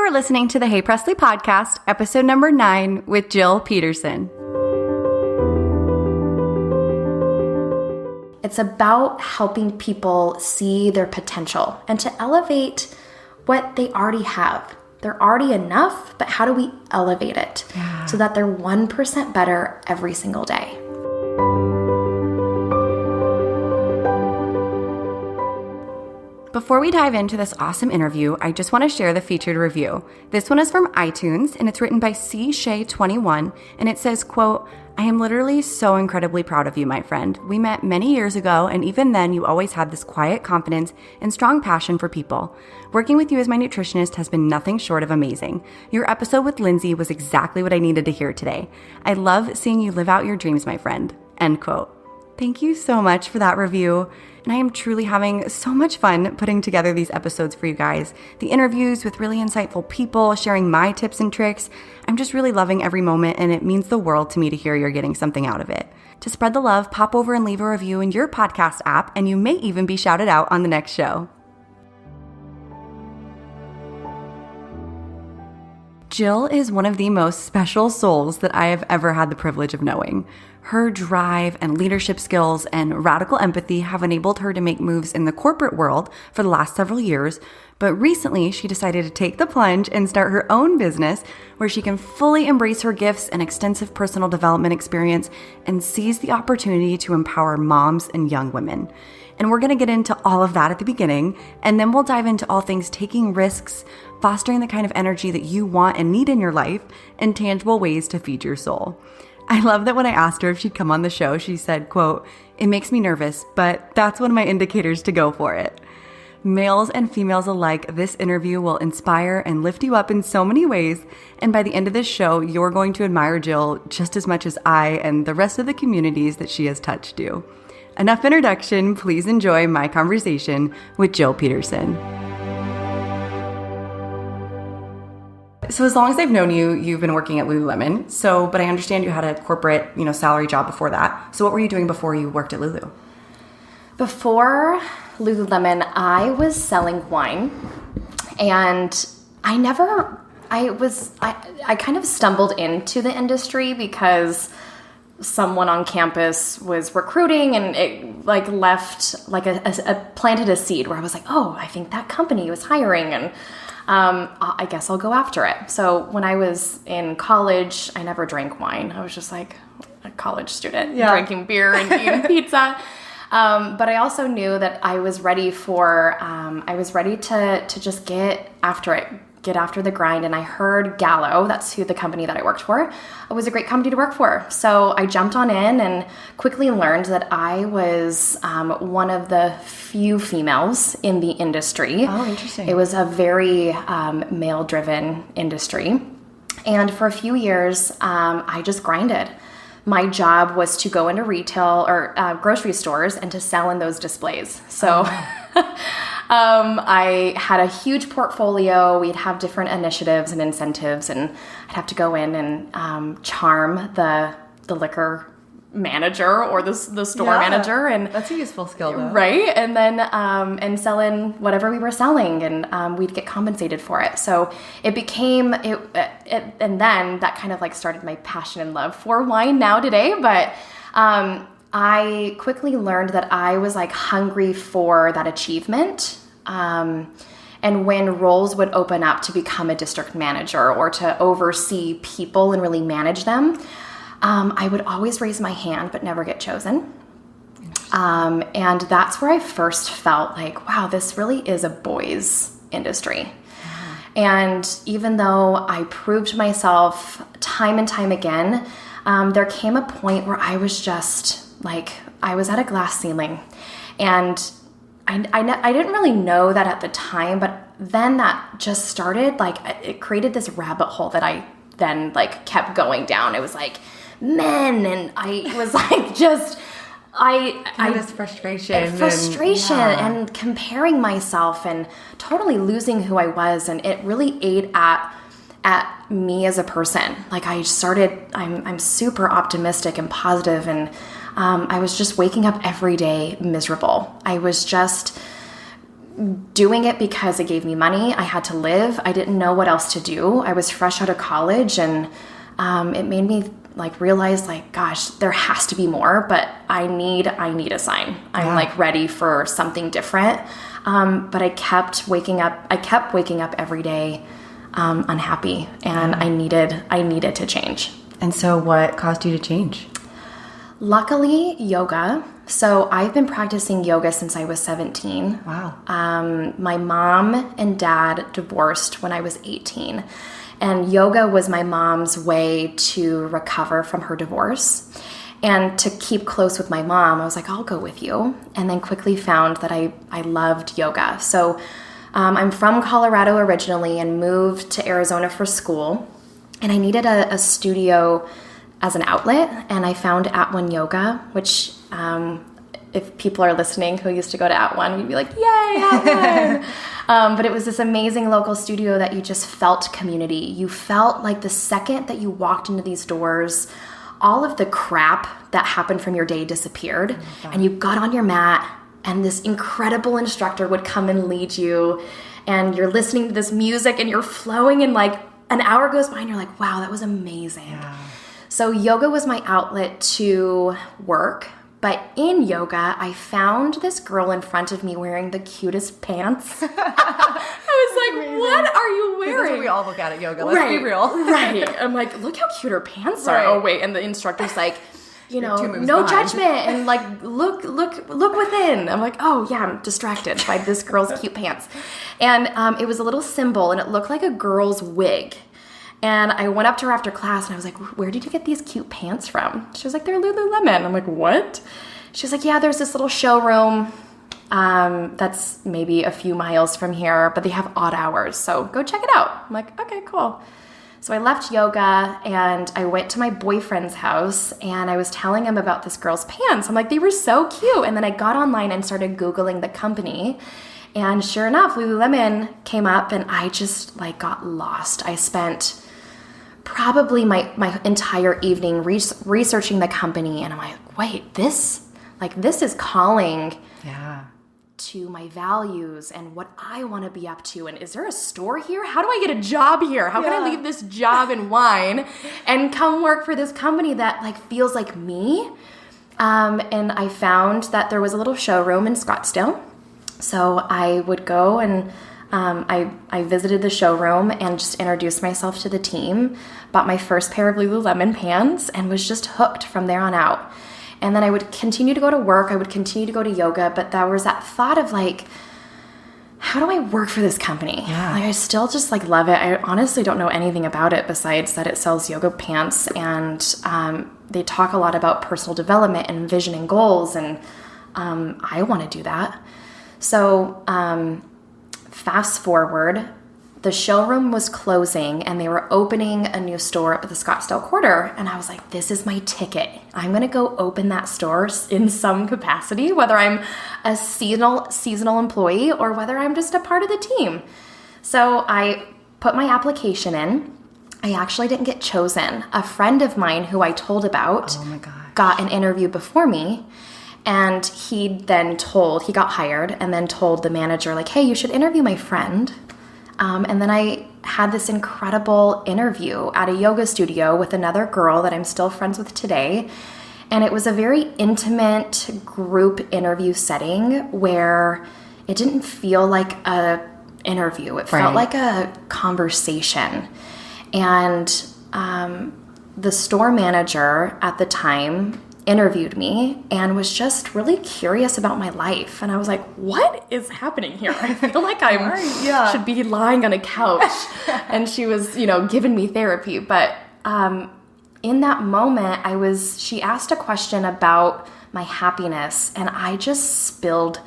are listening to the Hey Preslie podcast, episode number 9 with Jill Petersen. It's about helping people see their potential and to elevate what they already have. They're already enough, but how do we elevate it so that they're 1% better every single day? Before we dive into this awesome interview, I just want to share the featured review. This one is from iTunes, and it's written by C. Shay21, and it says, quote, "I am literally so incredibly proud of you, my friend. We met many years ago, and even then you always had this quiet confidence and strong passion for people. Working with you as my nutritionist has been nothing short of amazing. Your episode with Lindsay was exactly what I needed to hear today. I love seeing you live out your dreams, my friend." End quote. Thank you so much for that review. And I am truly having so much fun putting together these episodes for you guys. The interviews with really insightful people, sharing my tips and tricks. I'm just really loving every moment, and it means the world to me to hear you're getting something out of it. To spread the love, pop over and leave a review in your podcast app, and you may even be shouted out on the next show. Jill is one of the most special souls that I have ever had the privilege of knowing. Her drive and leadership skills and radical empathy have enabled her to make moves in the corporate world for the last several years, but recently she decided to take the plunge and start her own business where she can fully embrace her gifts and extensive personal development experience and seize the opportunity to empower moms and young women. And we're going to get into all of that at the beginning, and then we'll dive into all things taking risks, fostering the kind of energy that you want and need in your life, and tangible ways to feed your soul. I love that when I asked her if she'd come on the show, she said, quote, "It makes me nervous, but that's one of my indicators to go for it." Males and females alike, this interview will inspire and lift you up in so many ways, and by the end of this show, you're going to admire Jill just as much as I and the rest of the communities that she has touched do. Enough introduction, please enjoy my conversation with Jill Petersen. So as long as I've known you, you've been working at Lululemon. But I understand you had a corporate, salary job before that. So what were you doing before you worked at Lulu? Before Lululemon, I was selling wine, and I kind of stumbled into the industry because someone on campus was recruiting, and it planted a seed where I was like, oh, I think that company was hiring, and I guess I'll go after it. So when I was in college, I never drank wine. I was just like a college student, drinking beer and eating pizza. But I also knew that I was ready to just get after it, get after the grind. And I heard Gallo, that's who the company that I worked for, it was a great company to work for. So I jumped on in and quickly learned that I was one of the few females in the industry. Oh, interesting. It was a very male-driven industry. And for a few years, I just grinded. My job was to go into retail or grocery stores and to sell in those displays. So I had a huge portfolio. We'd have different initiatives and incentives, and I'd have to go in and charm the liquor manager or the store manager. And that's a useful skill, though. Right? And then and sell in whatever we were selling, and we'd get compensated for it. So it became and then that kind of like started my passion and love for wine now today. But I quickly learned that I was like hungry for that achievement. And when roles would open up to become a district manager or to oversee people and really manage them, I would always raise my hand but never get chosen. And that's where I first felt like, wow, this really is a boys' industry. And even though I proved myself time and time again, there came a point where I was just like, I was at a glass ceiling. And I didn't really know that at the time, but then that just started, like, it created this rabbit hole that I then like kept going down. It was like men, and I was like, just, this frustration and comparing myself and totally losing who I was. And it really ate at me as a person. Like I'm super optimistic and positive, and I was just waking up every day miserable. I was just doing it because it gave me money. I had to live. I didn't know what else to do. I was fresh out of college, and it made me like realize like, gosh, there has to be more, but I need a sign. I'm like ready for something different. But I kept waking up every day unhappy, and I needed to change. And so what caused you to change? Luckily, yoga. So I've been practicing yoga since I was 17. Wow. My mom and dad divorced when I was 18. And yoga was my mom's way to recover from her divorce. And to keep close with my mom, I was like, I'll go with you. And then quickly found that I loved yoga. So I'm from Colorado originally and moved to Arizona for school. And I needed a studio as an outlet. And I found At One Yoga, which if people are listening who used to go to At One, we'd be like, yay, At One. But it was this amazing local studio that you just felt community. You felt like the second that you walked into these doors, all of the crap that happened from your day disappeared, and you got on your mat, and this incredible instructor would come and lead you, and you're listening to this music, and you're flowing, and like an hour goes by, and you're like, wow, that was amazing. Yeah. So yoga was my outlet to work. But in yoga, I found this girl in front of me wearing the cutest pants. I was like, what are you wearing? That's what we all look at yoga. Let's be real. Right. I'm like, look how cute her pants are. Right. Oh, wait. And the instructor's like, no behind. Judgment. And like, look within. I'm like, oh, yeah, I'm distracted by this girl's cute pants. And it was a little symbol, and it looked like a girl's wig. And I went up to her after class, and I was like, where did you get these cute pants from? She was like, they're Lululemon. I'm like, what? She was like, yeah, there's this little showroom that's maybe a few miles from here, but they have odd hours, so go check it out. I'm like, okay, cool. So I left yoga, and I went to my boyfriend's house, and I was telling him about this girl's pants. I'm like, they were so cute. And then I got online and started Googling the company. And sure enough, Lululemon came up, and I just like got lost. I spent probably my entire evening researching the company, and I'm like, wait, this is calling to my values and what I want to be up to. And is there a store here? How do I get a job here? How can I leave this job in wine and come work for this company that like feels like me? And I found that there was a little showroom in Scottsdale. So I would go, and I visited the showroom and just introduced myself to the team, bought my first pair of Lululemon pants, and was just hooked from there on out. And then I would continue to go to work. I would continue to go to yoga, but there was that thought of like, how do I work for this company? Yeah. Like I still just like love it. I honestly don't know anything about it besides that it sells yoga pants, and they talk a lot about personal development and vision and goals, and I want to do that. So fast forward, the showroom was closing, and they were opening a new store up at the Scottsdale Quarter. And I was like, this is my ticket. I'm going to go open that store in some capacity, whether I'm a seasonal employee or whether I'm just a part of the team. So I put my application in. I actually didn't get chosen. A friend of mine who I told about got an interview before me. And he got hired and then told the manager, like, hey, you should interview my friend. And then I had this incredible interview at a yoga studio with another girl that I'm still friends with today. And it was a very intimate group interview setting where it didn't feel like a interview. It felt like a conversation. And the store manager at the time interviewed me and was just really curious about my life. And I was like, what is happening here? I feel like I should be lying on a couch. And she was, giving me therapy. But in that moment, she asked a question about my happiness, and I just spilled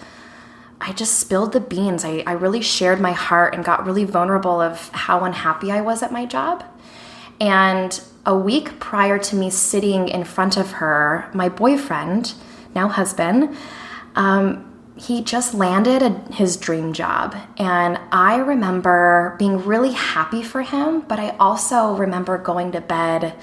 the beans. I really shared my heart and got really vulnerable of how unhappy I was at my job. And a week prior to me sitting in front of her, my boyfriend, now husband, he just landed his dream job. And I remember being really happy for him, but I also remember going to bed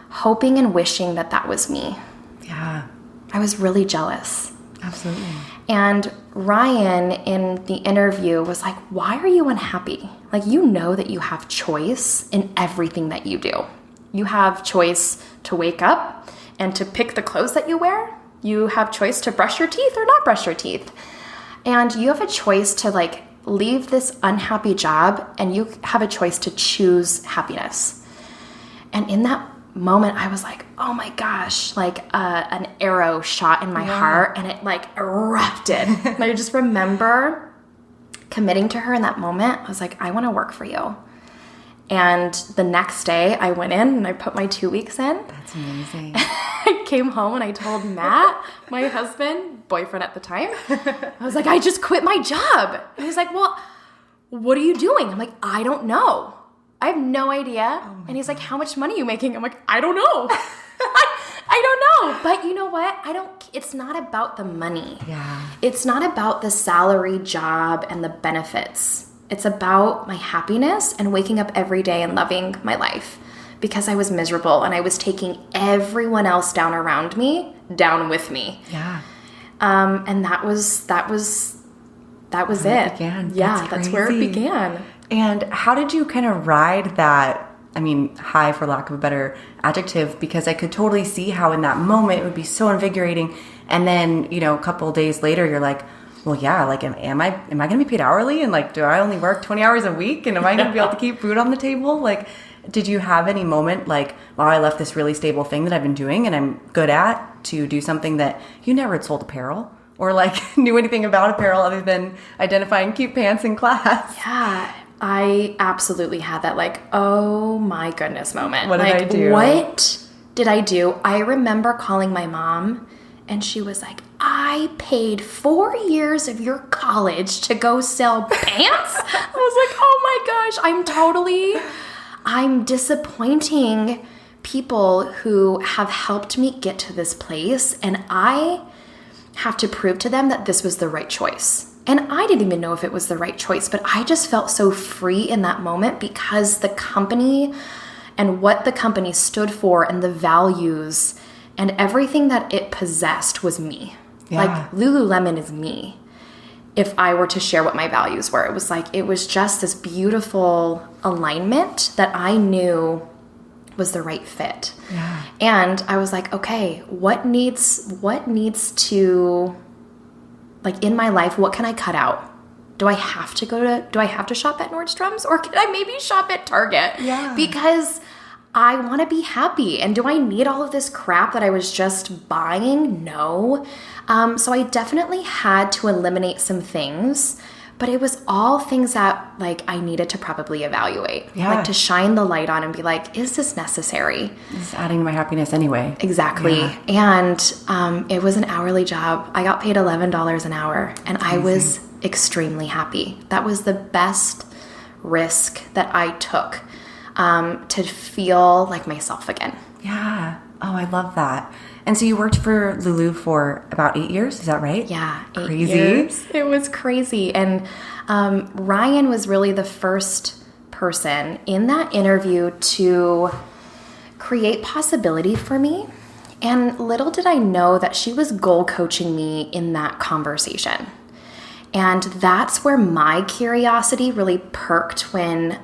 hoping and wishing that was me. Yeah. I was really jealous. Absolutely. And Ryan in the interview was like, why are you unhappy? Like, you know that you have choice in everything that you do. You have choice to wake up and to pick the clothes that you wear. You have choice to brush your teeth or not brush your teeth. And you have a choice to like leave this unhappy job, and you have a choice to choose happipiness. And in that moment, I was like, oh my gosh, like an arrow shot in my heart, and it like erupted. And I just remember committing to her in that moment. I was like, I want to work for you. And the next day I went in and I put my 2 weeks in. That's amazing. I came home and I told Matt, my husband, boyfriend at the time, I was like, I just quit my job. And he's like, well, what are you doing? I'm like, I don't know. I have no idea. And he's like, how much money are you making? I'm like, I don't know. I don't know. But you know what? It's not about the money. Yeah. It's not about the salary job and the benefits. It's about my happiness and waking up every day and loving my life, because I was miserable and I was taking everyone else down around me, down with me. Yeah. And that was it. Began. Yeah, that's where it began. And how did you kind of ride that, I mean, high for lack of a better adjective, because I could totally see how in that moment it would be so invigorating. And then, you know, a couple of days later, you're like, well, yeah, like, am I going to be paid hourly? And like, do I only work 20 hours a week? And am I going to be able to keep food on the table? Like, did you have any moment like, wow, I left this really stable thing that I've been doing and I'm good at to do something that you never had sold apparel or like knew anything about apparel other than identifying cute pants in class? Yeah, I absolutely had that like, oh my goodness moment. What did I do? What did I do? I remember calling my mom and she was like, I paid 4 years of your college to go sell pants? I was like, oh my gosh, I'm disappointing people who have helped me get to this place, and I have to prove to them that this was the right choice. And I didn't even know if it was the right choice, but I just felt so free in that moment because the company and what the company stood for and the values and everything that it possessed was me. Yeah. Like Lululemon is me. If I were to share what my values were, it was just this beautiful alignment that I knew was the right fit. Yeah. And I was like, okay, what needs to, like in my life, what can I cut out? Do I have to shop at Nordstrom's, or can I maybe shop at Target? Yeah. Because I want to be happy. And do I need all of this crap that I was just buying? No. So I definitely had to eliminate some things, but it was all things that like I needed to probably evaluate. Yeah. Like to shine the light on and be like, is this necessary? It's adding to my happiness anyway. Exactly. Yeah. And it was an hourly job. I got paid $11 an hour, and I was extremely happy. That was the best risk that I took to feel like myself again. Yeah. Oh, I love that. And so you worked for Lulu for about 8 years, is that right? Yeah, 8 Crazy. years. It was crazy. And Ryan was really the first person in that interview to create possibility for me. And little did I know that she was goal coaching me in that conversation. And that's where my curiosity really perked when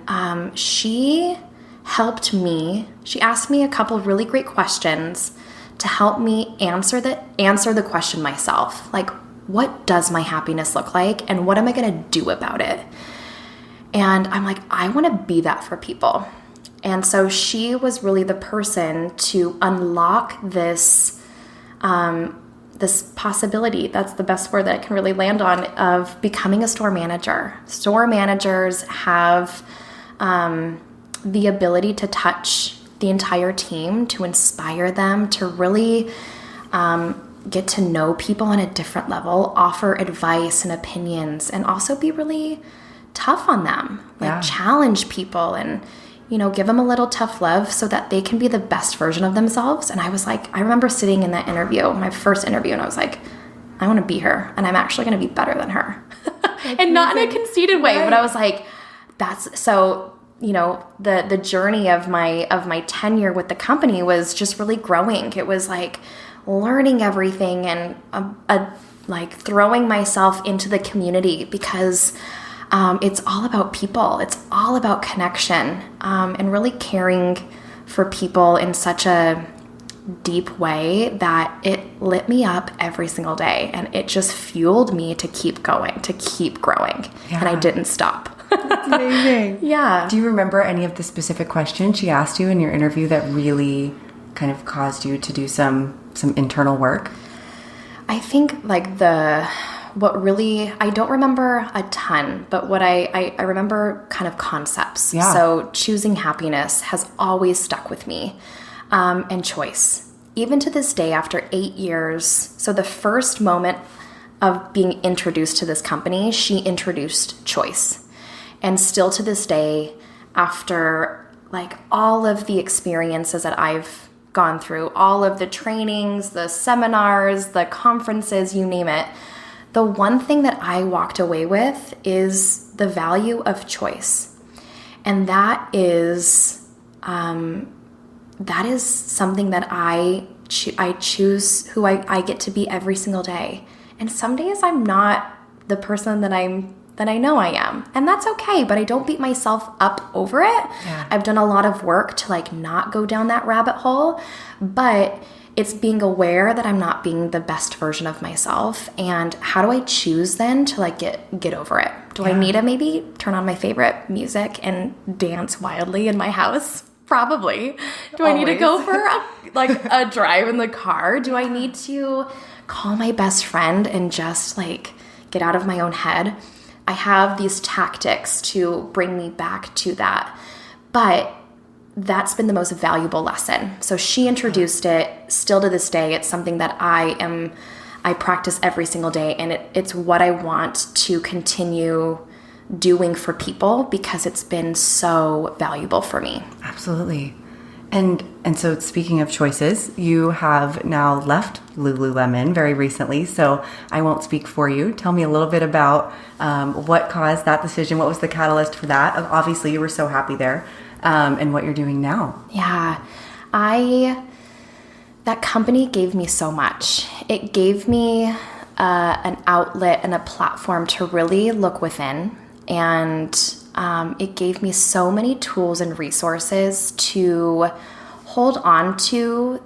she helped me. She asked me a couple of really great questions to help me answer the question myself. Like, what does my happiness look like, and what am I going to do about it? And I'm like, I want to be that for people. And so she was really the person to unlock this possibility, that's the best word that I can really land on, of becoming a store manager. Store managers have the ability to touch the entire team, to inspire them, to really get to know people on a different level, offer advice and opinions, and also be really tough on them, like challenge people and, you know, give them a little tough love so that they can be the best version of themselves. And I was like, I remember sitting in that interview, my first interview, and I was like, I want to be her, and I'm actually going to be better than her. And not in a conceited way, but I was like, that's so, you know, the journey of my tenure with the company was just really growing. It was like learning everything and like throwing myself into the community because it's all about people. It's all about connection, and really caring for people in such a deep way that it lit me up every single day, and it just fueled me to keep going, to keep growing. Yeah. And I didn't stop. That's amazing. Yeah. Do you remember any of the specific questions she asked you in your interview that really kind of caused you to do some internal work? I think like I don't remember a ton, but what I remember kind of concepts. Yeah. So choosing happiness has always stuck with me, and choice. Even to this day, after 8 years, so the first moment of being introduced to this company, she introduced choice. And still to this day, after like all of the experiences that I've gone through, all of the trainings, the seminars, the conferences, you name it, the one thing that I walked away with is the value of choice. And that is something that I choose who I get to be every single day. And some days I'm not the person that I know I am. And that's okay, but I don't beat myself up over it. Yeah. I've done a lot of work to like not go down that rabbit hole, but it's being aware that I'm not being the best version of myself. And how do I choose then to like get over it? Do I need to maybe turn on my favorite music and dance wildly in my house? Probably. Do I need to go for a drive in the car? Do I need to call my best friend and just like get out of my own head? I have these tactics to bring me back to that. But that's been the most valuable lesson. So she introduced it. Still to this day, it's something that I practice every single day, and it's what I want to continue doing for people because it's been so valuable for me. Absolutely. And so speaking of choices, you have now left Lululemon very recently, so I won't speak for you. Tell me a little bit about what caused that decision. What was the catalyst for that? Obviously, you were so happy there, and what you're doing now. Yeah. That company gave me so much. It gave me an outlet and a platform to really look within, and it gave me so many tools and resources to hold on to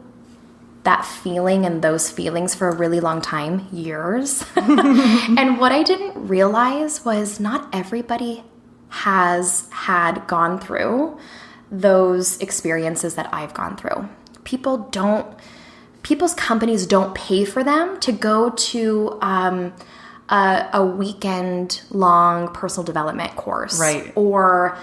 that feeling and those feelings for a really long time, years. And what I didn't realize was not everybody has gone through those experiences that I've gone through. People's companies don't pay for them to go to a weekend-long personal development course, right? Or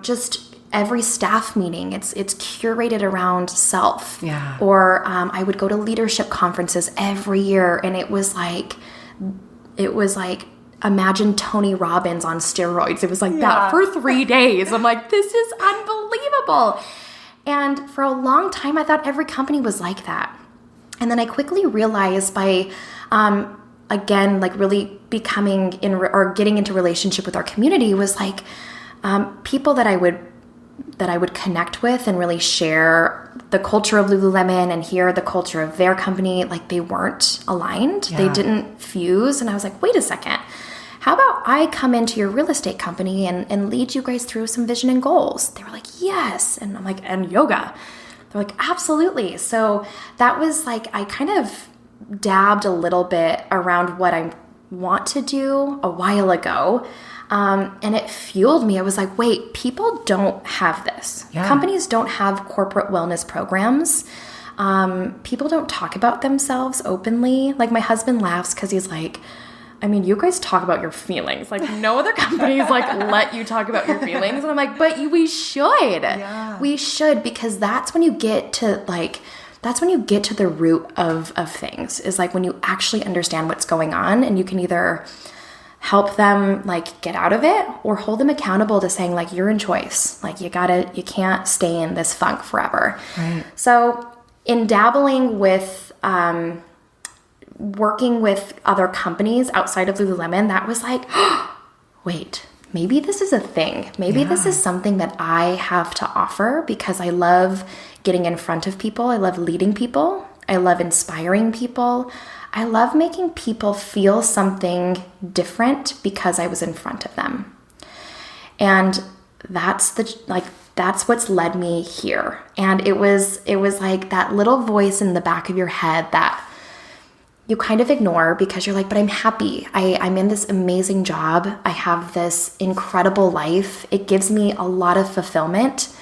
just every staff meeting. It's curated around self. Yeah. Or I would go to leadership conferences every year, and it was like imagine Tony Robbins on steroids. It was like that for 3 days. I'm like, this is unbelievable. And for a long time, I thought every company was like that. And then I quickly realized by again, like really becoming getting into relationship with our community was like people that I would connect with and really share the culture of Lululemon and hear the culture of their company. Like they weren't aligned. Yeah. They didn't fuse. And I was like, wait a second. How about I come into your real estate company and lead you guys through some vision and goals? They were like, yes. And I'm like, and yoga. They're like, absolutely. So that was like, I kind of dabbed a little bit around what I want to do a while ago. And it fueled me. I was like, wait, people don't have this. Yeah. Companies don't have corporate wellness programs. People don't talk about themselves openly. Like my husband laughs because he's like, I mean, you guys talk about your feelings. Like no other companies like let you talk about your feelings. And I'm like, but we should. Yeah. We should, because that's when you get to the root of things, is like when you actually understand what's going on, and you can either help them like get out of it or hold them accountable to saying like, you're in choice. Like you can't stay in this funk forever. Right. So in dabbling with, working with other companies outside of Lululemon, that was like, wait, maybe this is a thing. Maybe this is something that I have to offer, because I love getting in front of people. I love leading people. I love inspiring people. I love making people feel something different because I was in front of them. And that's what's led me here. And it was like that little voice in the back of your head that you kind of ignore because you're like, but I'm happy. I'm in this amazing job. I have this incredible life. It gives me a lot of fulfillment.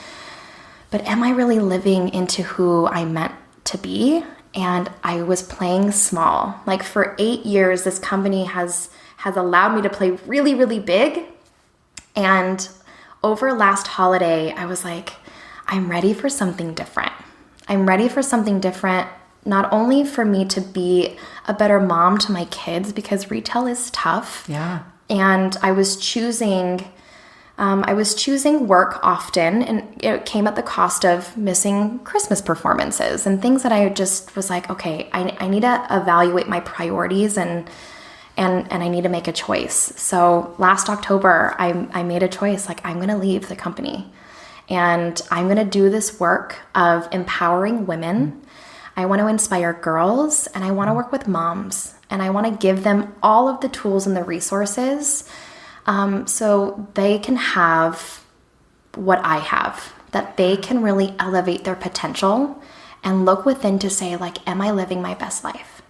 But am I really living into who I'm meant to be? And I was playing small. Like for 8 years, this company has allowed me to play really, really big. And over last holiday, I was like, I'm ready for something different. I'm ready for something different, not only for me to be a better mom to my kids, because retail is tough. Yeah. And I was choosing work often, and it came at the cost of missing Christmas performances and things that I just was like, okay, I need to evaluate my priorities and I need to make a choice. So last October, I made a choice, like I'm going to leave the company and I'm going to do this work of empowering women. I want to inspire girls and I want to work with moms and I want to give them all of the tools and the resources so they can have what I have, that they can really elevate their potential and look within to say, like, am I living my best life?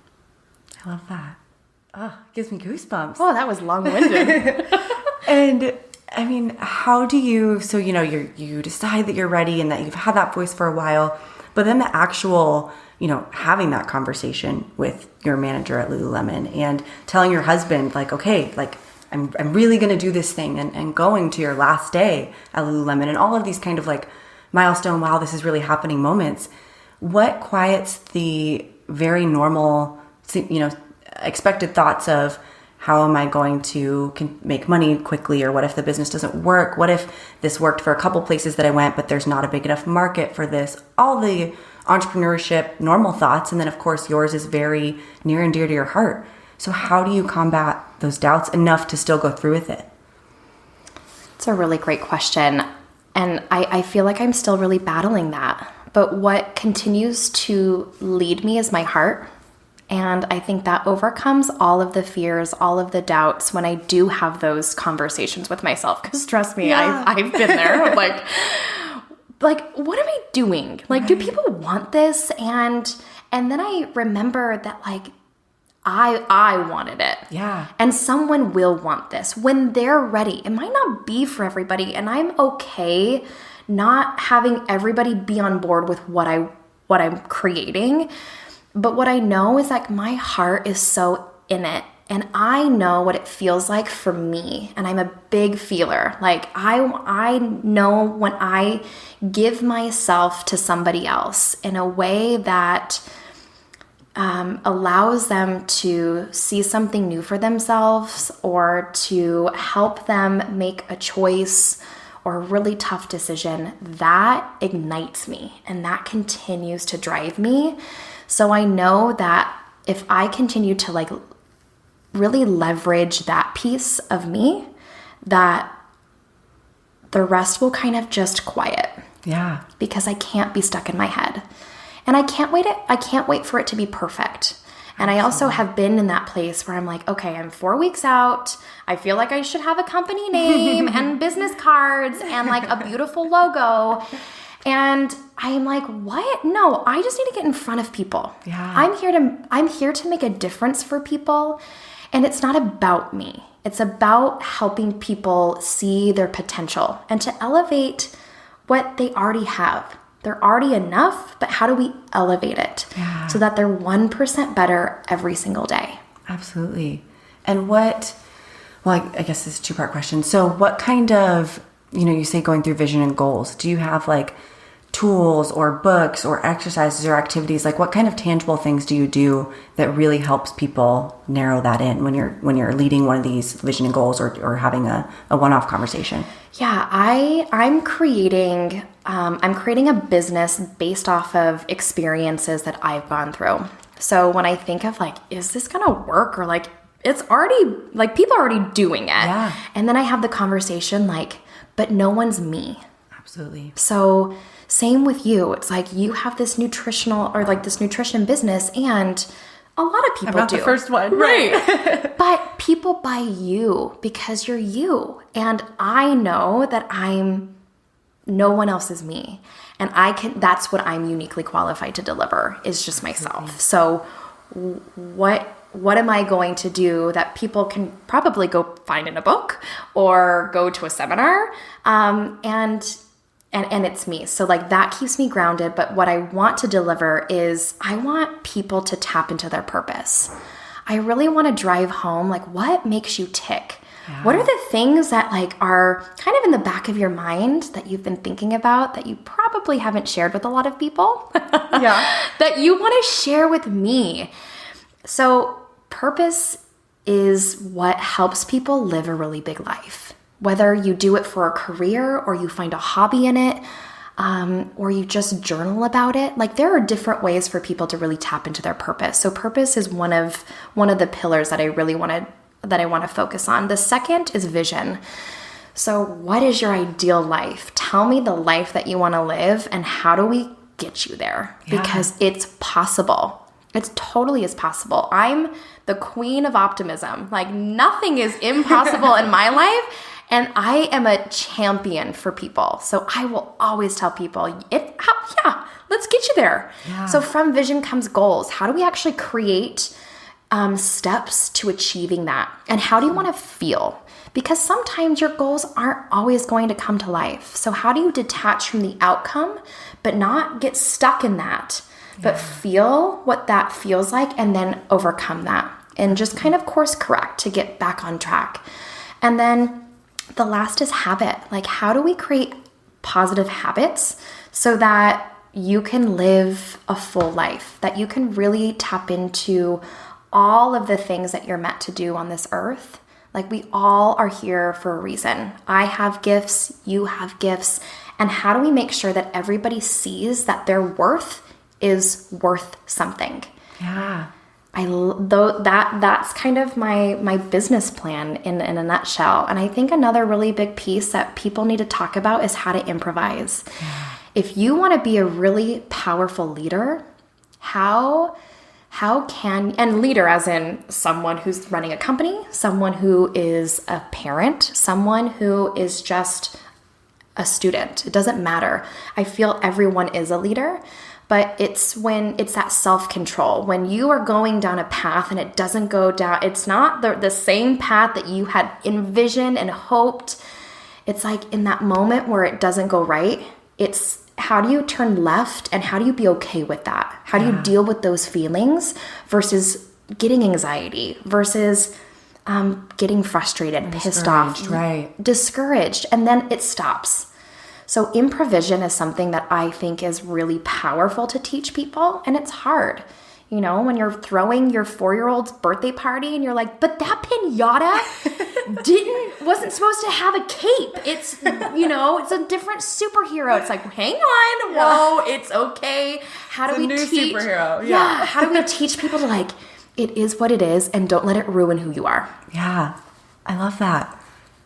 I love that. Oh, it gives me goosebumps. Oh, that was long-winded. And I mean, how do you, so, you decide that you're ready and that you've had that voice for a while, but then the actual, having that conversation with your manager at Lululemon and telling your husband, like, okay, like, I'm really going to do this thing and going to your last day at Lululemon and all of these kind of like milestone, wow, this is really happening moments. What quiets the very normal, expected thoughts of how am I going to make money quickly, or what if the business doesn't work? What if this worked for a couple places that I went, but there's not a big enough market for this? All the entrepreneurship, normal thoughts. And then of course yours is very near and dear to your heart. So how do you combat those doubts enough to still go through with it? It's a really great question. And I feel like I'm still really battling that. But what continues to lead me is my heart. And I think that overcomes all of the fears, all of the doubts when I do have those conversations with myself. Because trust me, yeah. I've been there. like, what am I doing? Like, do people want this? And then I remember that, like, I wanted it. Yeah. And someone will want this when they're ready. It might not be for everybody. And I'm okay not having everybody be on board with what I'm creating. But what I know is like my heart is so in it. And I know what it feels like for me. And I'm a big feeler. Like I know when I give myself to somebody else in a way that allows them to see something new for themselves, or to help them make a choice or a really tough decision, that ignites me and that continues to drive me. So I know that if I continue to like really leverage that piece of me, that the rest will kind of just quiet. Yeah. Because I can't be stuck in my head. And I can't wait for it to be perfect. And I also have been in that place where I'm like, okay, I'm 4 weeks out. I feel like I should have a company name and business cards and like a beautiful logo. And I'm like, what? No, I just need to get in front of people. Yeah. I'm here to make a difference for people. And it's not about me. It's about helping people see their potential and to elevate what they already have. They're already enough, but how do we elevate it so that they're 1% better every single day? Absolutely. And I guess this is a two-part question. So what kind of, you say going through vision and goals, do you have like tools or books or exercises or activities? Like what kind of tangible things do you do that really helps people narrow that in when you're leading one of these vision and goals or having a one-off conversation? Yeah, I'm creating a business based off of experiences that I've gone through. So when I think of like, is this gonna work, or like it's already like people are already doing it, yeah. And then I have the conversation like, but no one's me. Absolutely. So same with you. It's like you have this nutrition business, and A lot of people I'm not do. the first one. Right. But people buy you because you're you. And I know that no one else is me. And that's what I'm uniquely qualified to deliver, is just myself. So what am I going to do that people can probably go find in a book or go to a seminar? And it's me. So like that keeps me grounded. But what I want to deliver is I want people to tap into their purpose. I really want to drive home, like, what makes you tick? Yeah. What are the things that like are kind of in the back of your mind that you've been thinking about that you probably haven't shared with a lot of people? Yeah. That you want to share with me. So purpose is what helps people live a really big life. Whether you do it for a career or you find a hobby in it, or you just journal about it, like there are different ways for people to really tap into their purpose. So purpose is one of the pillars that I really want to focus on. The second is vision. So what is your ideal life? Tell me the life that you want to live and how do we get you there? Yeah. Because it's possible. It totally is possible. I'm the queen of optimism. Like nothing is impossible in my life. And I am a champion for people. So I will always tell people, let's get you there. Yeah. So from vision comes goals. How do we actually create steps to achieving that? And how do you want to feel? Because sometimes your goals aren't always going to come to life. So how do you detach from the outcome, but not get stuck in that, but feel what that feels like and then overcome that and just kind of course correct to get back on track. And then the last is habit. Like, how do we create positive habits so that you can live a full life, that you can really tap into all of the things that you're meant to do on this earth? Like, we all are here for a reason. I have gifts, you have gifts. And how do we make sure that everybody sees that their worth is worth something? Yeah. That's kind of my business plan in a nutshell. And I think another really big piece that people need to talk about is how to improvise. Yeah. If you want to be a really powerful leader, how can, and leader as in someone who's running a company, someone who is a parent, someone who is just a student. It doesn't matter. I feel everyone is a leader. But it's that self-control. When you are going down a path and it doesn't go down, it's not the same path that you had envisioned and hoped. It's like in that moment where it doesn't go right, it's how do you turn left and how do you be okay with that? How do you deal with those feelings versus getting anxiety, versus getting frustrated, pissed off, discouraged, and then it stops. So improvisation is something that I think is really powerful to teach people, and it's hard. You know, when you're throwing your 4-year-old's birthday party and you're like, but that piñata wasn't supposed to have a cape. It's, it's a different superhero. It's like, hang on, whoa, it's okay. How do we teach superhero? Yeah. How do we teach people to like, it is what it is and don't let it ruin who you are? Yeah. I love that.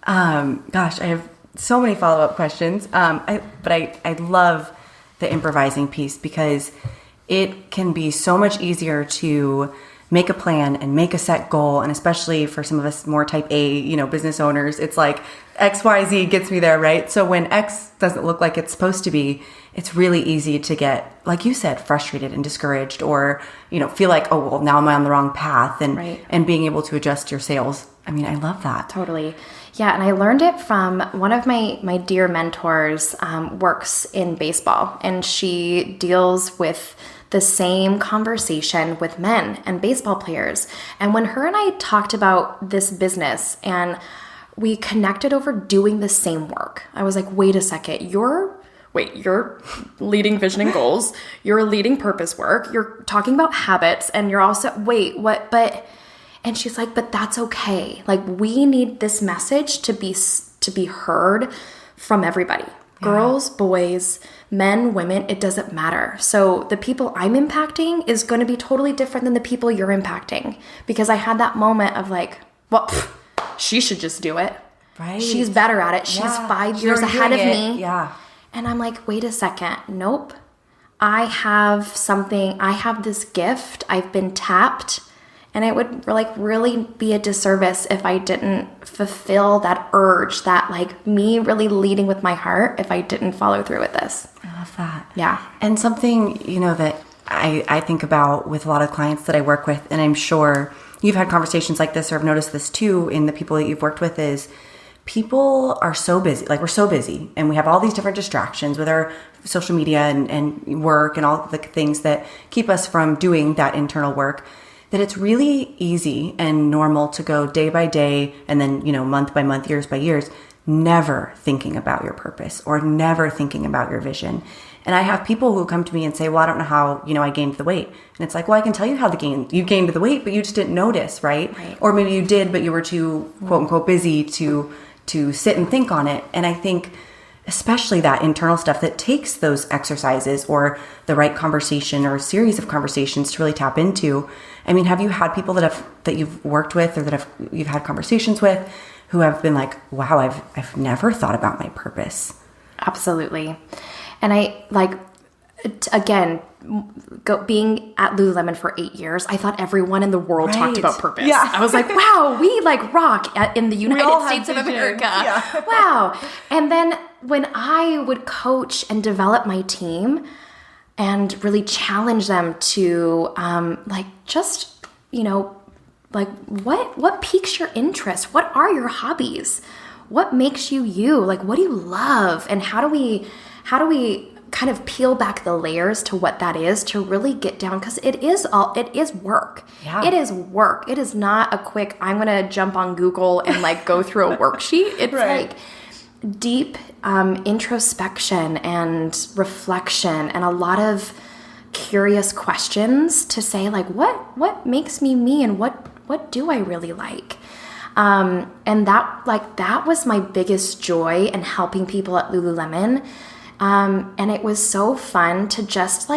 Gosh, I have so many follow-up questions. But I love the improvising piece because it can be so much easier to make a plan and make a set goal. And especially for some of us more type A, business owners, it's like X, Y, Z gets me there, right? So when X doesn't look like it's supposed to be, it's really easy to get, like you said, frustrated and discouraged or, feel like, oh, well, now I'm on the wrong path and being able to adjust your sails. I mean, I love that. Totally. Yeah, and I learned it from one of my dear mentors, works in baseball, and she deals with the same conversation with men and baseball players. And when her and I talked about this business and we connected over doing the same work, I was like, wait a second, you're leading vision and goals, you're leading purpose work, you're talking about habits, and you're also, and she's like, but that's okay. Like, we need this message to be heard from everybody. Yeah. Girls, boys, men, women, it doesn't matter. So the people I'm impacting is going to be totally different than the people you're impacting. Because I had that moment of like, well, she should just do it. Right. She's better at it. She's 5 years ahead of me. Yeah. And I'm like, wait a second. Nope. I have this gift, I've been tapped, and it would really be a disservice if I didn't fulfill that urge, that me really leading with my heart, if I didn't follow through with this. I love that. Yeah. And something, that I think about with a lot of clients that I work with, and I'm sure you've had conversations like this or have noticed this too in the people that you've worked with, is people are so busy. We're so busy and we have all these different distractions with our social media and work and all the things that keep us from doing that internal work, that it's really easy and normal to go day by day and then, month by month, years by years, never thinking about your purpose or never thinking about your vision. And I have people who come to me and say, well, I don't know how, I gained the weight. And it's like, well, I can tell you how you gained the weight, but you just didn't notice, right? Or maybe you did, but you were too, quote unquote, busy to sit and think on it. And I think especially that internal stuff that takes those exercises or the right conversation or a series of conversations to really tap into. I mean, have you had people that you've worked with or that you've had conversations with who have been like, wow, I've never thought about my purpose? Absolutely. And I again, being at Lululemon for 8 years, I thought everyone in the world talked about purpose. Yeah. I was like, wow, we rock in the United States of America. Yeah. Wow. And then when I would coach and develop my team and really challenge them to what piques your interest? What are your hobbies? What makes you you? What do you love? And how do we kind of peel back the layers to what that is, to really get down, because it is work. Yeah. It is work. It is not a quick, I'm going to jump on Google and go through a worksheet. It's right. Deep introspection and reflection and a lot of curious questions to say what makes me me and what do I really like? And that was my biggest joy in helping people at Lululemon. And it was so fun to just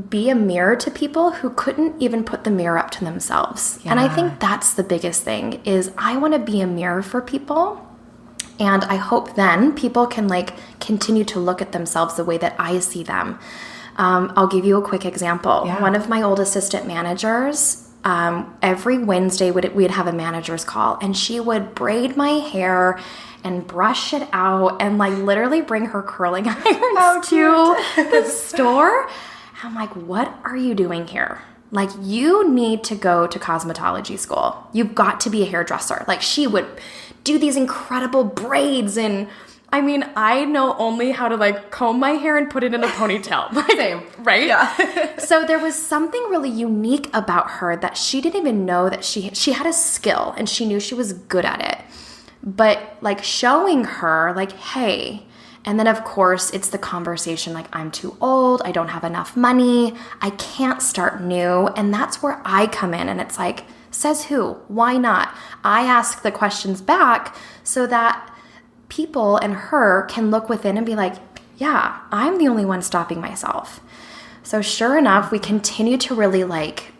be a mirror to people who couldn't even put the mirror up to themselves. Yeah. And I think that's the biggest thing, is I want to be a mirror for people. And I hope then people can continue to look at themselves the way that I see them. I'll give you a quick example. Yeah. One of my old assistant managers, every Wednesday we'd have a manager's call, and she would braid my hair and brush it out and literally bring her curling irons to the store. I'm like, what are you doing here? You need to go to cosmetology school. You've got to be a hairdresser. She would do these incredible braids, and I mean, I know only how to comb my hair and put it in a ponytail. Same. Right? Yeah. So there was something really unique about her that she didn't even know that she had a skill, and she knew she was good at it. But showing her hey, and then of course it's the conversation I'm too old, I don't have enough money, I can't start new. And that's where I come in, and it's says who? Why not? I ask the questions back so that people and her can look within and be yeah, I'm the only one stopping myself. So sure enough, we continue to really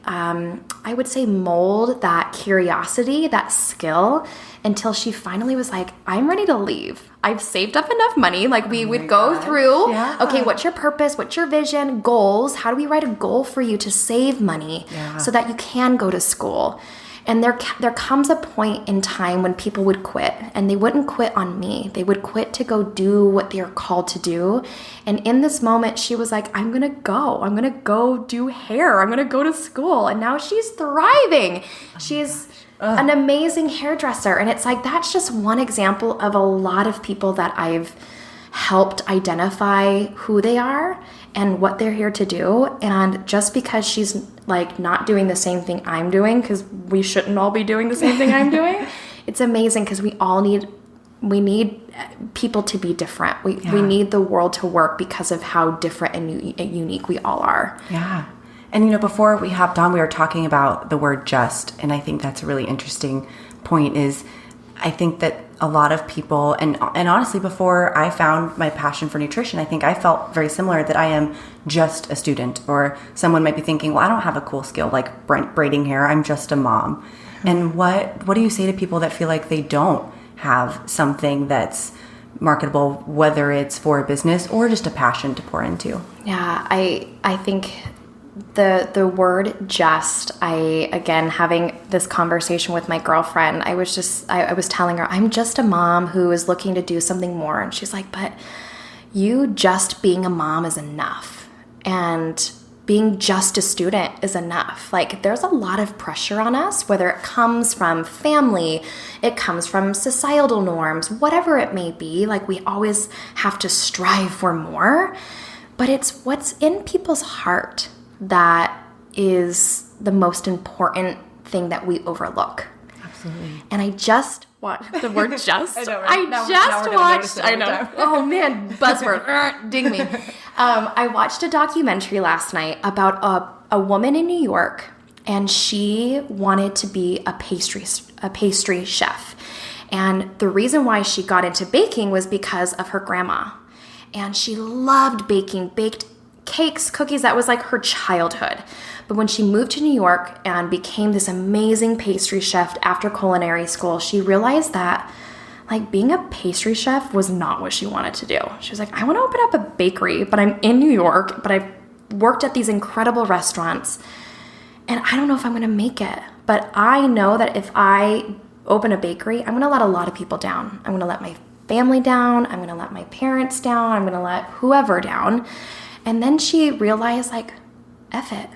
I would say mold that curiosity, that skill, until she finally was I'm ready to leave. I've saved up enough money. We would go through, okay, what's your purpose? What's your vision? Goals? How do we write a goal for you to save money so that you can go to school? And there comes a point in time when people would quit, and they wouldn't quit on me. They would quit to go do what they're called to do. And in this moment, she was I'm going to go do hair. I'm going to go to school. And now she's thriving. She's an amazing hairdresser. And it's that's just one example of a lot of people that I've helped identify who they are and what they're here to do. And just because she's not doing the same thing I'm doing, because we shouldn't all be doing the same thing I'm doing, it's amazing, because we need people to be different. We need the world to work because of how different and unique we all are. Yeah. And before we hopped on, we were talking about the word just, and I think that's a really interesting point. Is I think that a lot of people, and honestly, before I found my passion for nutrition, I think I felt very similar, that I am just a student. Or someone might be thinking, well, I don't have a cool skill like braiding hair. I'm just a mom. Mm-hmm. And what do you say to people that feel like they don't have something that's marketable, whether it's for a business or just a passion to pour into? Yeah, I think the word just, again, having this conversation with my girlfriend, I was telling her, I'm just a mom who is looking to do something more. And she's like, but you just being a mom is enough. And being just a student is enough. Like, there's a lot of pressure on us, whether it comes from family, it comes from societal norms, whatever it may be. Like, we always have to strive for more, but it's what's in people's heart that is the most important thing that we overlook. Absolutely. And I just watched the word just. I know, right? I know. Oh man, buzzword. Ding me. I watched a documentary last night about a woman in New York, and she wanted to be a pastry chef. And the reason why she got into baking was because of her grandma. And she loved baking, baked cakes, cookies. That was like her childhood. But when she moved to New York and became this amazing pastry chef after culinary school, she realized that like being a pastry chef was not what she wanted to do. She was like, I want to open up a bakery, but I'm in New York, but I've worked at these incredible restaurants and I don't know if I'm going to make it. But I know that if I open a bakery, I'm going to let a lot of people down. I'm going to let my family down. I'm going to let my parents down. I'm going to let whoever down. And then she realized, like, F it.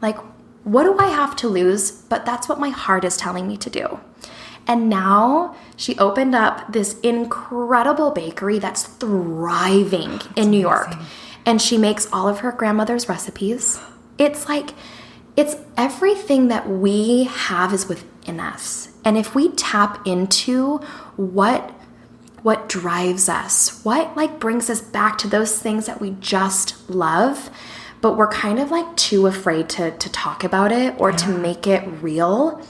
Like, what do I have to lose? But that's what my heart is telling me to do. And now she opened up this incredible bakery that's thriving in New York. And she makes all of her grandmother's recipes. It's like, it's everything that we have is within us. And if we tap into what drives us, what like brings us back to those things that we just love, but we're kind of like too afraid to talk about it or to make it real,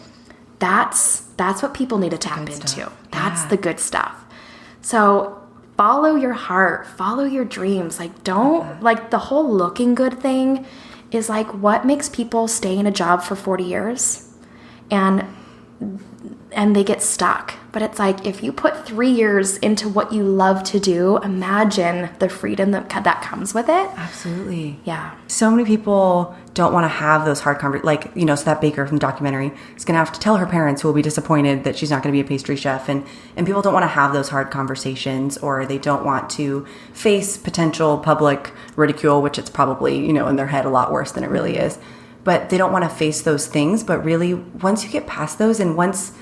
that's what people need to tap into. That's the good stuff. So follow your heart, follow your dreams. Like, don't, like, the whole looking good thing is like what makes people stay in a job for 40 years and they get stuck. But it's like, if you put 3 years into what you love to do, imagine the freedom that comes with it. Absolutely. Yeah. So many people don't want to have those hard conversations. Like, you know, so that baker from the documentary is going to have to tell her parents, who will be disappointed that she's not going to be a pastry chef. And people don't want to have those hard conversations, or they don't want to face potential public ridicule, which it's probably, you know, in their head a lot worse than it really is. But they don't want to face those things. But really, once you get past those, and once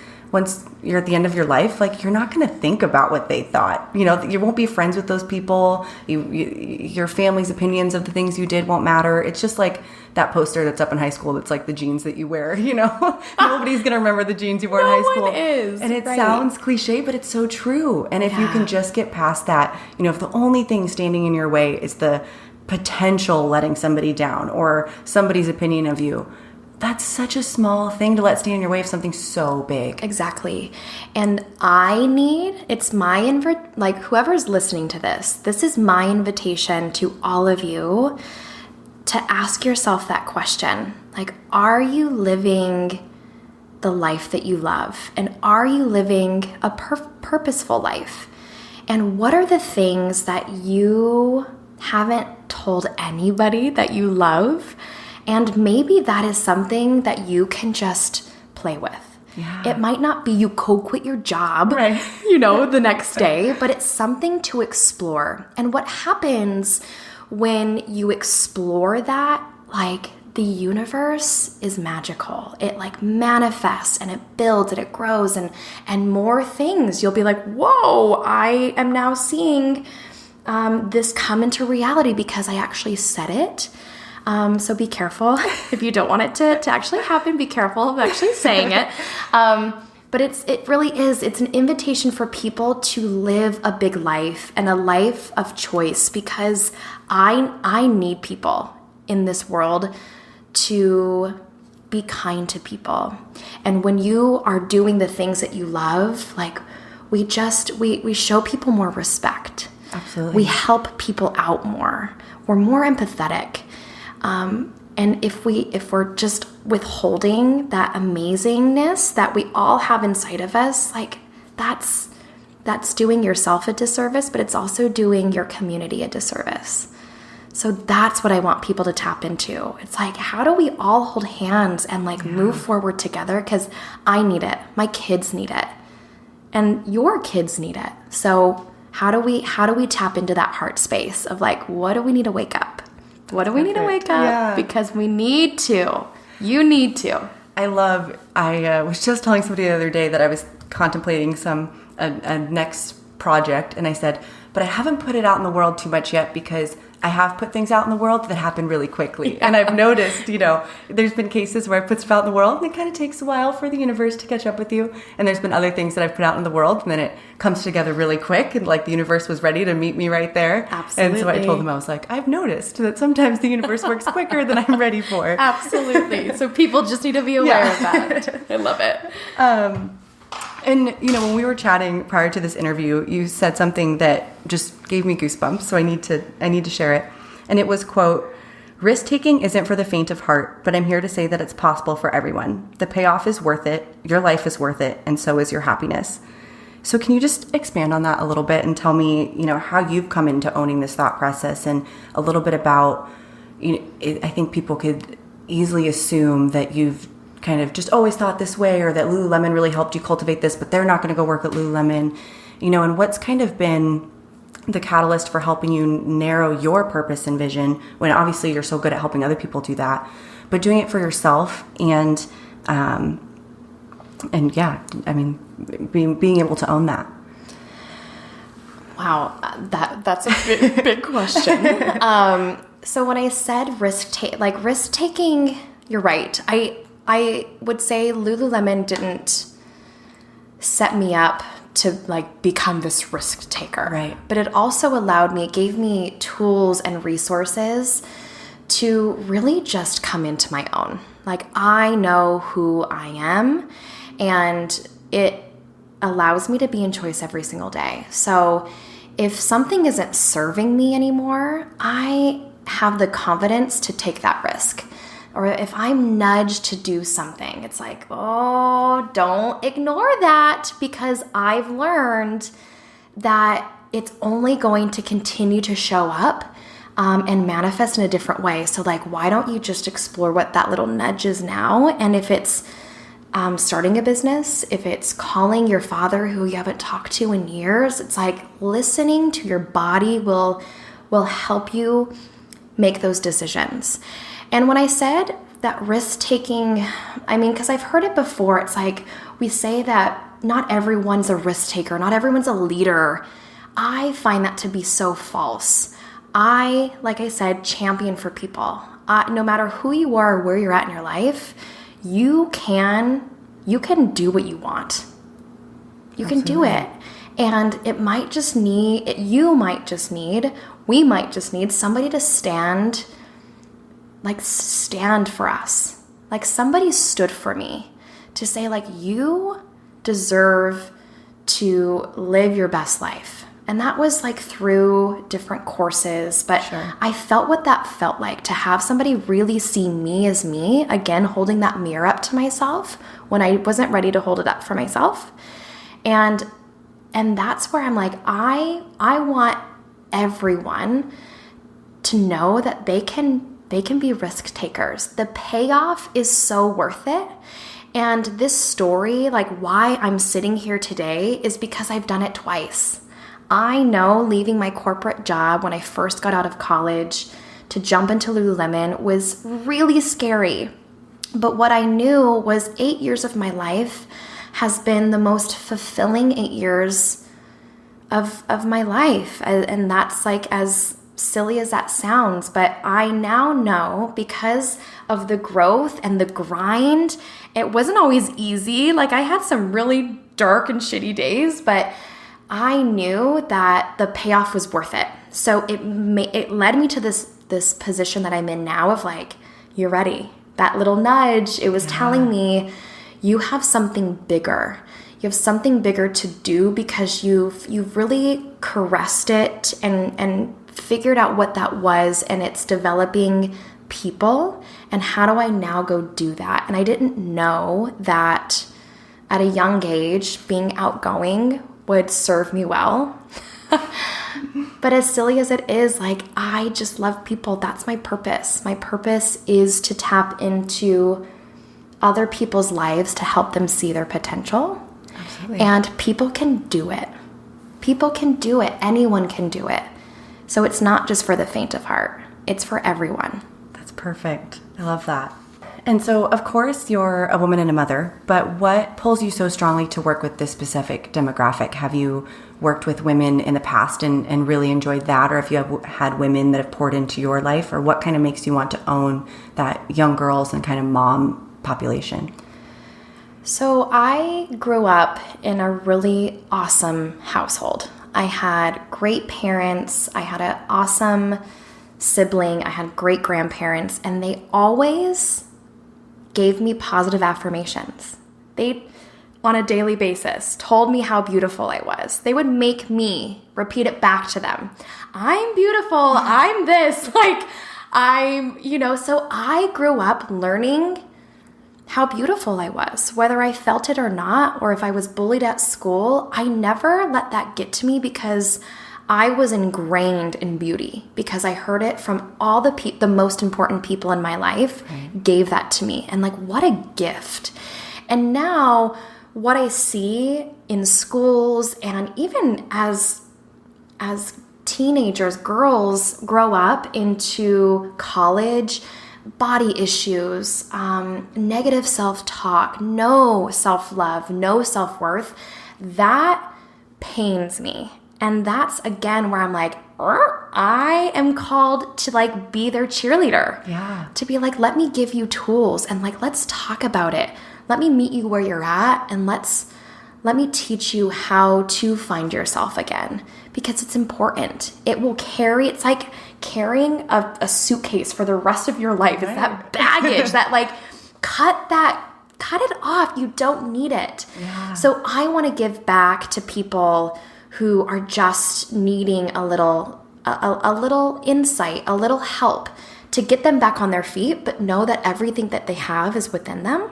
you're at the end of your life, like, you're not going to think about what they thought. You know, you won't be friends with those people. Your family's opinions of the things you did won't matter. It's just like that poster that's up in high school that's like the jeans that you wear, you know? Nobody's going to remember the jeans you wore in high school. No one is. And it sounds cliche, but it's so true. And if you can just get past that, you know, if the only thing standing in your way is the potential letting somebody down or somebody's opinion of you, that's such a small thing to let stand in your way of something so big. Exactly. And it's my like, whoever's listening to this is my invitation to all of you to ask yourself that question. Like, are you living the life that you love? And are you living a purposeful life? And what are the things that you haven't told anybody that you love? And maybe that is something that you can just play with. Yeah. It might not be you quit your job, right, you know, the next day, but it's something to explore. And what happens when you explore that, like, the universe is magical. It like manifests and it builds and it grows and more things. You'll be like, whoa, I am now seeing this come into reality because I actually said it. So be careful if you don't want it to actually happen. Be careful of actually saying it. But it really is. It's an invitation for people to live a big life and a life of choice, because I need people in this world to be kind to people. And when you are doing the things that you love, like, we show people more respect. Absolutely. We help people out more. We're more empathetic. And if we're just withholding that amazingness that we all have inside of us, like, that's that's doing yourself a disservice, but it's also doing your community a disservice. So that's what I want people to tap into. It's like, how do we all hold hands and like move forward together? Because I need it. My kids need it. And your kids need it. So how do we tap into that heart space of like, what do we need to wake up? What do we need to wake up? Yeah. Because we need to. You need to. I was just telling somebody the other day that I was contemplating a next project, and I said, but I haven't put it out in the world too much yet because I have put things out in the world that happen really quickly. Yeah. And I've noticed, there's been cases where I put stuff out in the world and it kind of takes a while for the universe to catch up with you. And there's been other things that I've put out in the world and then it comes together really quick and like the universe was ready to meet me right there. Absolutely. And so I told them, I was like, I've noticed that sometimes the universe works quicker than I'm ready for. Absolutely. So people just need to be aware of that. I love it. And, when we were chatting prior to this interview, you said something that just gave me goosebumps, so I need to share it. And it was, quote, "Risk-taking isn't for the faint of heart, but I'm here to say that it's possible for everyone. The payoff is worth it, your life is worth it, and so is your happiness." So can you just expand on that a little bit and tell me, how you've come into owning this thought process and a little bit about, I think people could easily assume that you've kind of just always thought this way or that Lululemon really helped you cultivate this, but they're not going to go work at Lululemon, and what's kind of been the catalyst for helping you narrow your purpose and vision when obviously you're so good at helping other people do that, but doing it for yourself and being able to own that. Wow, that's a big question. So when I said risk-taking, you're right. I would say Lululemon didn't set me up to like become this risk taker. Right. But it also it gave me tools and resources to really just come into my own. Like I know who I am and it allows me to be in choice every single day. So if something isn't serving me anymore, I have the confidence to take that risk. Or if I'm nudged to do something, it's like, oh, don't ignore that because I've learned that it's only going to continue to show up and manifest in a different way. So like, why don't you just explore what that little nudge is now? And if it's starting a business, if it's calling your father who you haven't talked to in years, it's like listening to your body will help you make those decisions. And when I said that risk-taking, because I've heard it before, it's like we say that not everyone's a risk-taker, not everyone's a leader. I find that to be so false. Like I said, champion for people. No matter who you are or where you're at in your life, you can do what you want. You can do it. And we might just need somebody to stand for us. Like somebody stood for me to say like, you deserve to live your best life. And that was like through different courses, but sure. I felt what that felt like to have somebody really see me as me, again, holding that mirror up to myself when I wasn't ready to hold it up for myself. And that's where I'm like, I want everyone to know that they can be risk takers. The payoff is so worth it. And this story, like why I'm sitting here today is because I've done it twice. I know leaving my corporate job when I first got out of college to jump into Lululemon was really scary. But what I knew was 8 years of my life has been the most fulfilling 8 years of my life. And that's like as silly as that sounds, but I now know because of the growth and the grind, it wasn't always easy. Like I had some really dark and shitty days, but I knew that the payoff was worth it. So it led me to this position that I'm in now of like, you're ready. That little nudge, it was telling me you have something bigger. You have something bigger to do because you've really caressed it and figured out what that was, and it's developing people. And how do I now go do that? And I didn't know that at a young age, being outgoing would serve me well. But as silly as it is, like, I just love people. That's my purpose. My purpose is to tap into other people's lives to help them see their potential. Absolutely. And people can do it. People can do it. Anyone can do it. So it's not just for the faint of heart. It's for everyone. That's perfect. I love that. And so, of course, you're a woman and a mother, but what pulls you so strongly to work with this specific demographic? Have you worked with women in the past and really enjoyed that? Or if you have had women that have poured into your life? Or what kind of makes you want to own that young girls and kind of mom population? So I grew up in a really awesome household. I had great parents. I had an awesome sibling. I had great grandparents, and they always gave me positive affirmations. They, on a daily basis, told me how beautiful I was. They would make me repeat it back to them. I'm beautiful. I'm this. So I grew up learning how beautiful I was, whether I felt it or not, or if I was bullied at school. I never let that get to me because I was ingrained in beauty, because I heard it from all the most important people in my life. Right. Gave that to me. And like, what a gift. And now what I see in schools, and even as teenagers, girls grow up into college, body issues, negative self-talk, no self-love, no self-worth, that pains me. And that's, again, where I'm like, I am called to like be their cheerleader. Yeah. To be like, let me give you tools and like, let's talk about it. Let me meet you where you're at, and let me teach you how to find yourself again, because it's important. It will it's like carrying a suitcase for the rest of your life. Right. It's that baggage that like, cut it off. You don't need it. Yeah. So I want to give back to people who are just needing a little insight, a little help to get them back on their feet, but know that everything that they have is within them.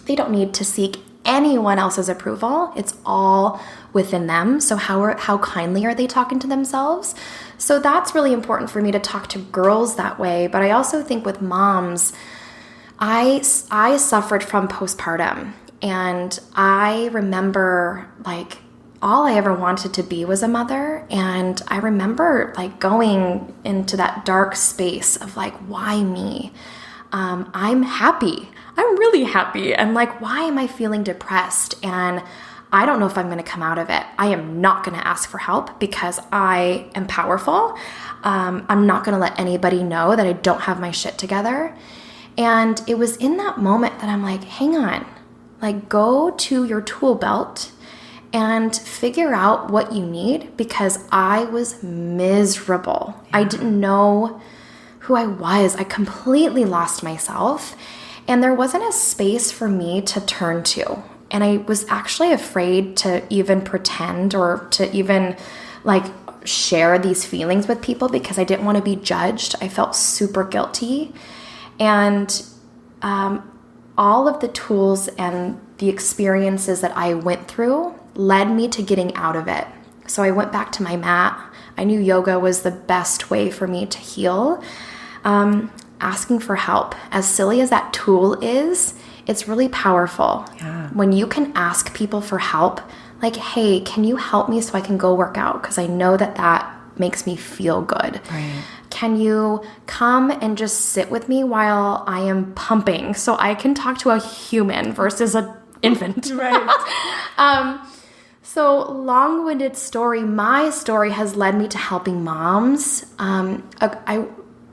They don't need to seek anyone else's approval. It's all within them. So how kindly are they talking to themselves? So that's really important for me to talk to girls that way. But I also think with moms, I suffered from postpartum, and I remember like all I ever wanted to be was a mother. And I remember like going into that dark space of like, why me? I'm happy. I'm really happy. And like, why am I feeling depressed? And I don't know if I'm going to come out of it. I am not going to ask for help because I am powerful. I'm not going to let anybody know that I don't have my shit together. And it was in that moment that I'm like, hang on, like go to your tool belt and figure out what you need, because I was miserable. Yeah. I didn't know who I was. I completely lost myself, and there wasn't a space for me to turn to. And I was actually afraid to even pretend or to even like share these feelings with people because I didn't want to be judged. I felt super guilty. And all of the tools and the experiences that I went through led me to getting out of it. So I went back to my mat. I knew yoga was the best way for me to heal. Asking for help, as silly as that tool is, it's really powerful. Yeah. When you can ask people for help, like, hey, can you help me so I can go work out? Because I know that makes me feel good. Right. Can you come and just sit with me while I am pumping so I can talk to a human versus an infant? Right. So long-winded story, my story has led me to helping moms.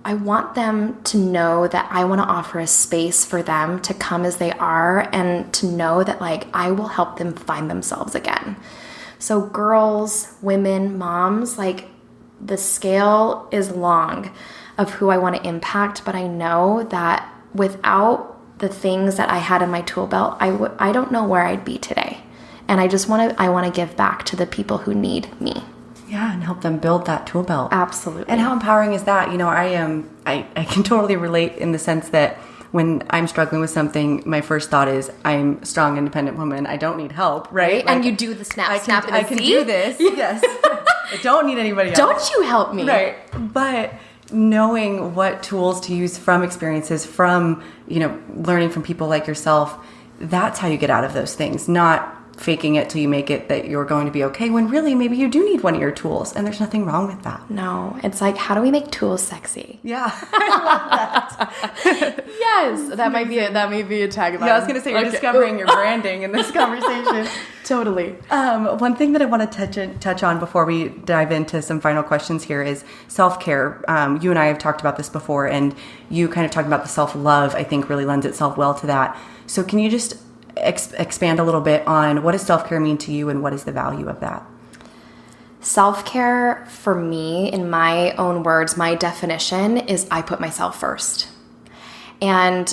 I want them to know that I want to offer a space for them to come as they are, and to know that like I will help them find themselves again. So girls, women, moms, like the scale is long of who I want to impact, but I know that without the things that I had in my tool belt, I don't know where I'd be today. And I want to give back to the people who need me. Yeah, and help them build that tool belt. Absolutely. And how empowering is that? You know, I can totally relate in the sense that when I'm struggling with something, my first thought is, I'm a strong, independent woman. I don't need help, right? And you do the snap, I can do this. Yes. I don't need anybody else. Don't you help me. Right. But knowing what tools to use from experiences, from, learning from people like yourself, that's how you get out of those things, not faking it till you make it that you're going to be okay, when really maybe you do need one of your tools, and there's nothing wrong with that. No, it's like, how do we make tools sexy? Yeah, I love that. Yes, that might be a tagline. Yeah, I was going to say, you're discovering your branding in this conversation. Totally. One thing that I want to touch on before we dive into some final questions here is self-care. You and I have talked about this before, and you kind of talked about the self-love, I think really lends itself well to that. So can you just expand a little bit on what does self-care mean to you, and what is the value of that? Self-care for me, in my own words, my definition is I put myself first. And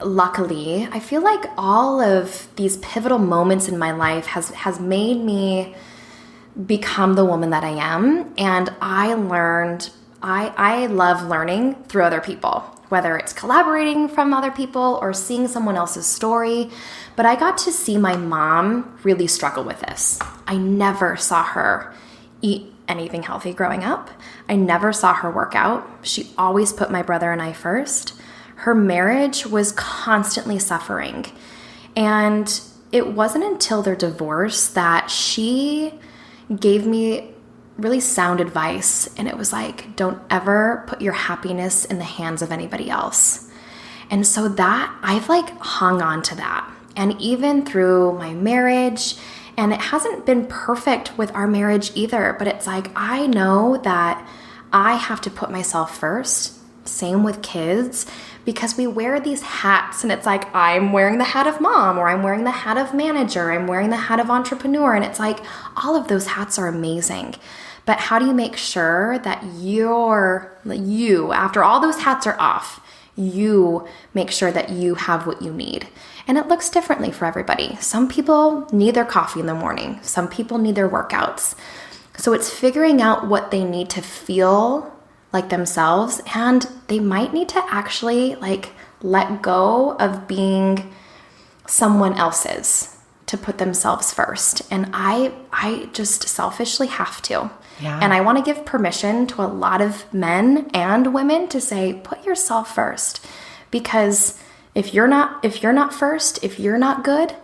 luckily, I feel like all of these pivotal moments in my life has made me become the woman that I am. And I love learning through other people, whether it's collaborating from other people or seeing someone else's story. But I got to see my mom really struggle with this. I never saw her eat anything healthy growing up. I never saw her work out. She always put my brother and I first. Her marriage was constantly suffering. And it wasn't until their divorce that she gave me really sound advice. And it was like, don't ever put your happiness in the hands of anybody else. And so that I've hung on to that. And even through my marriage, and it hasn't been perfect with our marriage either, but it's like, I know that I have to put myself first. Same with kids, because we wear these hats, and it's like, I'm wearing the hat of mom, or I'm wearing the hat of manager, I'm wearing the hat of entrepreneur. And it's like, all of those hats are amazing. But how do you make sure that you, after all those hats are off, you make sure that you have what you need? And it looks differently for everybody. Some people need their coffee in the morning. Some people need their workouts. So it's figuring out what they need to feel like themselves, and they might need to actually let go of being someone else's to put themselves first. And I just selfishly have to. Yeah. And I want to give permission to a lot of men and women to say, put yourself first. Because if you're not first, if you're not good,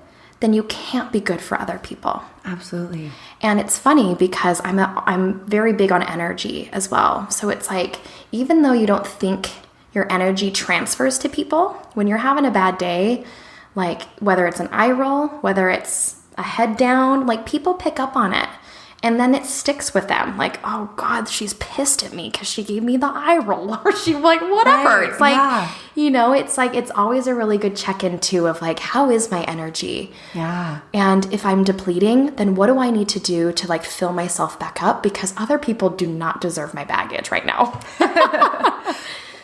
then you can't be good for other people. Absolutely. And it's funny because I'm very big on energy as well. So it's like, even though you don't think your energy transfers to people, when you're having a bad day, whether it's an eye roll, whether it's a head down, people pick up on it. And then it sticks with them. Oh God, she's pissed at me because she gave me the eye roll, or she whatever. Right. It's it's always a really good check-in too of how is my energy? Yeah. And if I'm depleting, then what do I need to do to fill myself back up? Because other people do not deserve my baggage right now.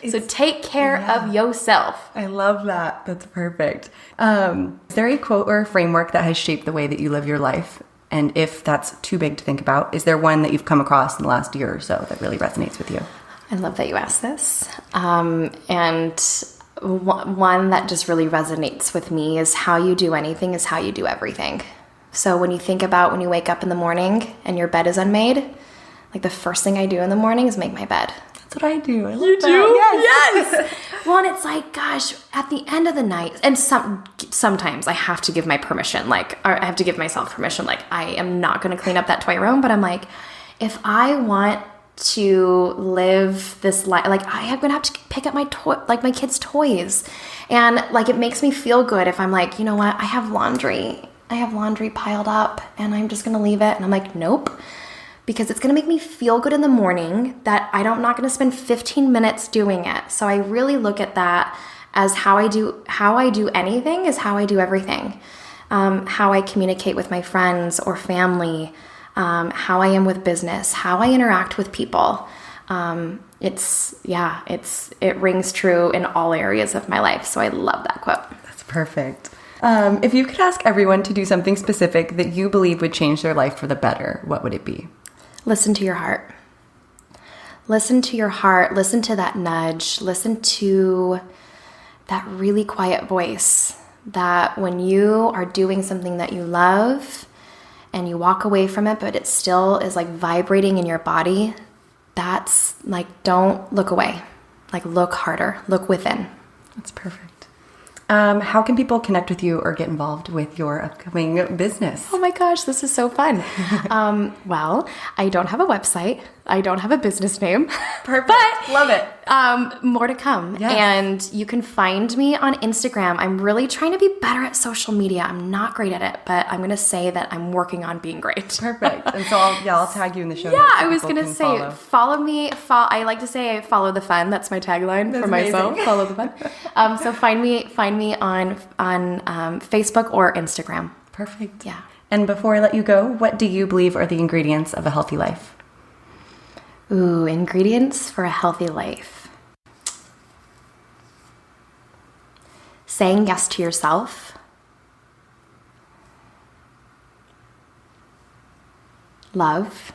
So take care of yourself. I love that. That's perfect. Is there a quote or a framework that has shaped the way that you live your life? And if that's too big to think about, is there one that you've come across in the last year or so that really resonates with you? I love that you asked this. And one that just really resonates with me is, how you do anything is how you do everything. So when you think about when you wake up in the morning and your bed is unmade, the first thing I do in the morning is make my bed. That's what I do. I love you that. Do? Yes. Well, and it's gosh, at the end of the night, and sometimes I have to give my permission, I have to give myself permission, I am not going to clean up that toy room, but I'm if I want to live this life, I am going to have to pick up my my kids' toys, and it makes me feel good if I'm you know what, I have laundry piled up, and I'm just going to leave it, and I'm nope. Because it's going to make me feel good in the morning that I'm not going to spend 15 minutes doing it. So I really look at that as how I do anything is how I do everything. How I communicate with my friends or family, how I am with business, how I interact with people. It rings true in all areas of my life. So I love that quote. That's perfect. If you could ask everyone to do something specific that you believe would change their life for the better, what would it be? Listen to your heart. Listen to your heart. Listen to that nudge. Listen to that really quiet voice that when you are doing something that you love and you walk away from it, but it still is like vibrating in your body, that's like, don't look away. Like, look harder, look within. That's perfect. How can people connect with you or get involved with your upcoming business? Oh my gosh, this is so fun. Well, I don't have a website. I don't have a business name. Perfect. But love it. More to come. Yes. And you can find me on Instagram. I'm really trying to be better at social media. I'm not great at it, but I'm going to say that I'm working on being great. Perfect. And so I'll tag you in the show notes. Yeah, so I was going to say, follow me. I like to say I follow the fun. That's my tagline for myself. Follow the fun. So find me on Facebook or Instagram. Perfect. Yeah. And before I let you go, what do you believe are the ingredients of a healthy life? Ooh, ingredients for a healthy life. Saying yes to yourself. Love.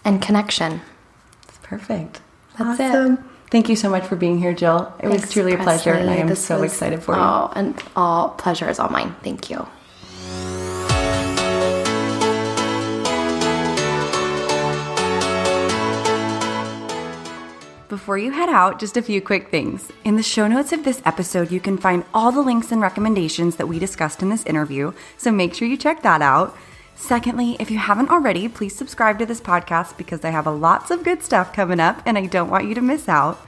And connection. That's perfect. That's awesome. it. Thank you so much for being here, Jill. It was truly a pleasure, and I am so excited for you. Oh, and all pleasure is all mine. Thank you. Before you head out, just a few quick things. In the show notes of this episode, you can find all the links and recommendations that we discussed in this interview, so make sure you check that out. Secondly, if you haven't already, please subscribe to this podcast because I have lots of good stuff coming up and I don't want you to miss out.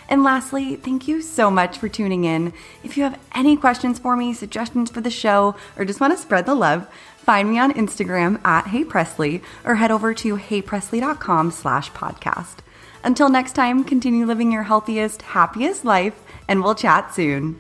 And lastly, thank you so much for tuning in. If you have any questions for me, suggestions for the show, or just want to spread the love, find me on Instagram at HeyPreslie or head over to heypreslie.com/podcast. Until next time, continue living your healthiest, happiest life, and we'll chat soon.